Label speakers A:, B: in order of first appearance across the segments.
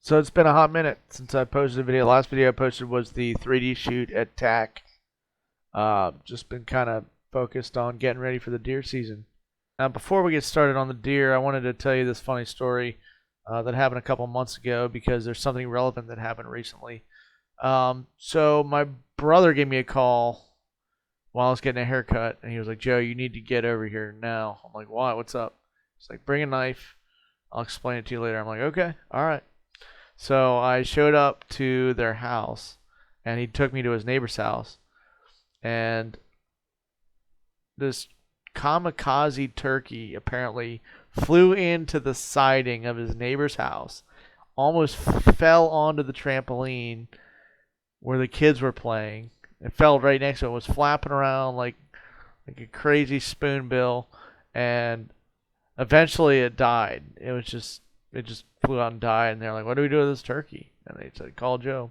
A: So it's been a hot minute since I posted a video. The last video I posted was the 3D shoot at TAC. Just been kind of focused on getting ready for the deer season. Now, before we get started on the deer, I wanted to tell you this funny story that happened a couple months ago because there's something relevant that happened recently. So my brother gave me a call while I was getting a haircut, and he was like, "Joe, you need to get over here now." I'm like, "Why? What's up?" He's like, "Bring a knife. I'll explain it to you later." I'm like, "Okay, all right." So I showed up to their house, and he took me to his neighbor's house, and this Kamikaze turkey apparently flew into the siding of his neighbor's house, almost fell onto the trampoline where the kids were playing. It fell right next to it, was flapping around like a crazy spoonbill, and eventually it died. It just flew out and died, and they're like, "What do we do with this turkey?" And they said, "Call Joe."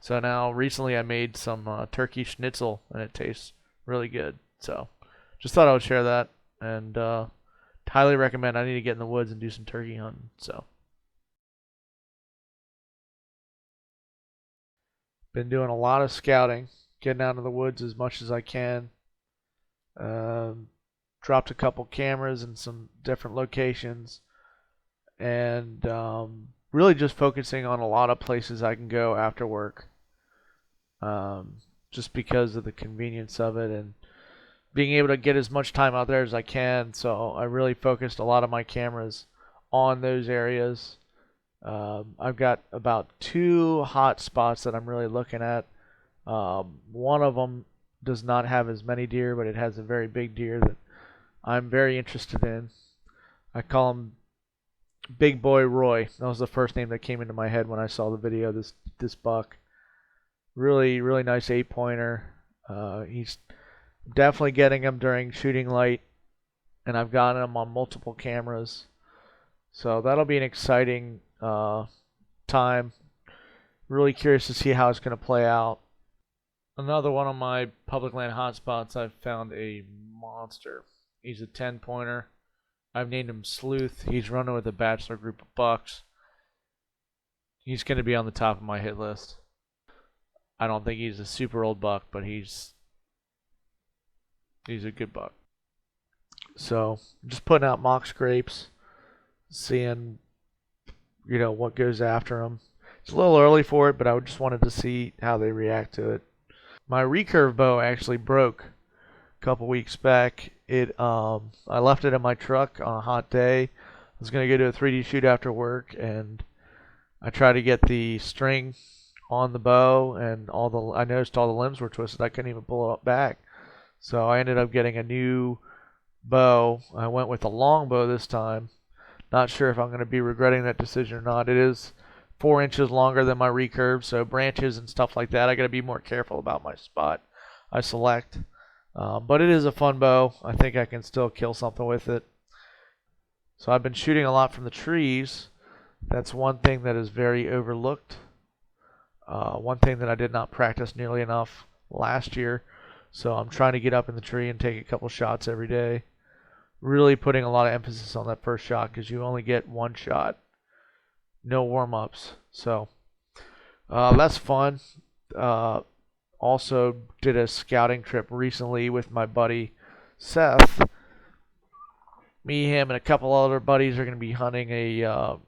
A: So now recently I made some turkey schnitzel, and it tastes really good. So just thought I would share that, and highly recommend. I need to get in the woods and do some turkey hunting. So been doing a lot of scouting, getting out of the woods as much as I can. Dropped a couple cameras in some different locations, and really just focusing on a lot of places I can go after work, just because of the convenience of it and being able to get as much time out there as I can. So I really focused a lot of my cameras on those areas. I've got about 2 hot spots that I'm really looking at. One of them does not have as many deer, but it has a very big deer that I'm very interested in. I call him Big Boy Roy. That was the first name that came into my head when I saw the video of this buck. Really, really nice 8-pointer. He's definitely getting him during shooting light, and I've gotten him on multiple cameras. So that'll be an exciting time. Really curious to see how it's going to play out. Another one of my public land hotspots, I've found a monster. He's a 10-pointer. I've named him Sleuth. He's running with a bachelor group of bucks. He's going to be on the top of my hit list. I don't think he's a super old buck, but he's a good buck. So just putting out mock scrapes, seeing what goes after him. It's a little early for it, but I just wanted to see how they react to it. My recurve bow actually broke a couple weeks back. I left it in my truck on a hot day. I was going to go to a 3D shoot after work, and I tried to get the string on the bow, and I noticed all the limbs were twisted. I couldn't even pull it up back. So I ended up getting a new bow. I went with a long bow this time. Not sure if I'm going to be regretting that decision or not. It is 4 inches longer than my recurve, so branches and stuff like that, I got to be more careful about my spot I select. But it is a fun bow. I think I can still kill something with it. So I've been shooting a lot from the trees. That's one thing that is very overlooked. One thing that I did not practice nearly enough last year. So I'm trying to get up in the tree and take a couple shots every day. Really putting a lot of emphasis on that first shot because you only get one shot. No warm-ups. So that's fun. Also did a scouting trip recently with my buddy Seth. Me, him, and a couple other buddies are going to be hunting a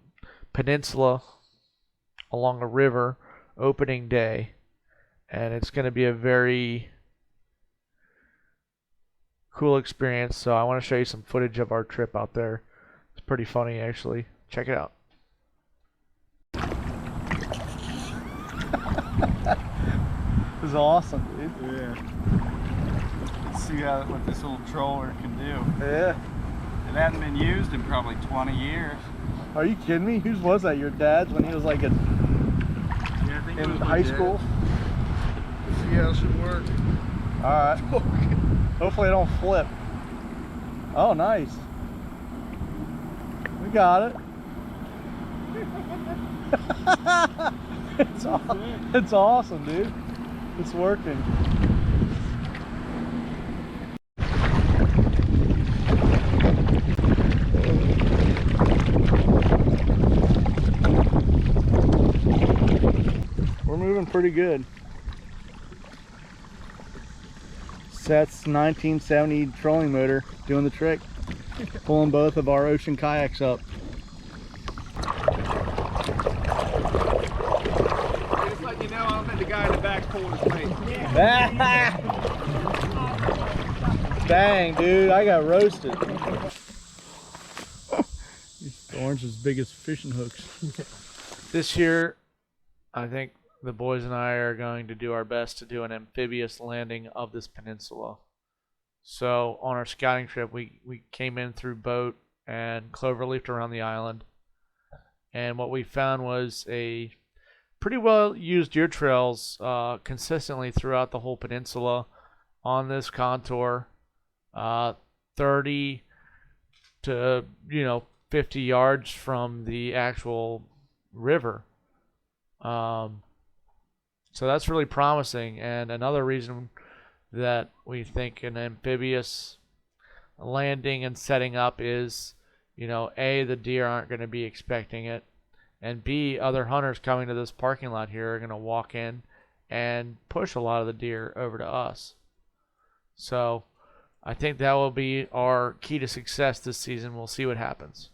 A: peninsula along a river opening day. And it's going to be a very cool experience. So I want to show you some footage of our trip out there. It's pretty funny, actually. Check it out.
B: It was awesome, dude. Yeah. Let's see what this little troller can do. Yeah. It hadn't been used in probably 20 years.
A: Are you kidding me? Whose was that? Your dad's when he was like in high school?
B: Let's see how it should work.
A: Alright. Hopefully it don't flip. Oh, nice. We got it. It's awesome, dude. It's working.
B: doing pretty good. Seth's 1970 trolling motor doing the trick, pulling both of our ocean kayaks up.
C: Just let you know, I'm the guy in the back pulling his weight.
B: Dang, dude, I got roasted. These thorns as big as fishing hooks.
A: This year, I think the boys and I are going to do our best to do an amphibious landing of this peninsula. So on our scouting trip, we came in through boat and cloverleafed around the island. And what we found was a pretty well used deer trails consistently throughout the whole peninsula on this contour, 30 to 50 yards from the actual river. So that's really promising, and another reason that we think an amphibious landing and setting up is, A, the deer aren't going to be expecting it, and B, other hunters coming to this parking lot here are going to walk in and push a lot of the deer over to us. So I think that will be our key to success this season. We'll see what happens.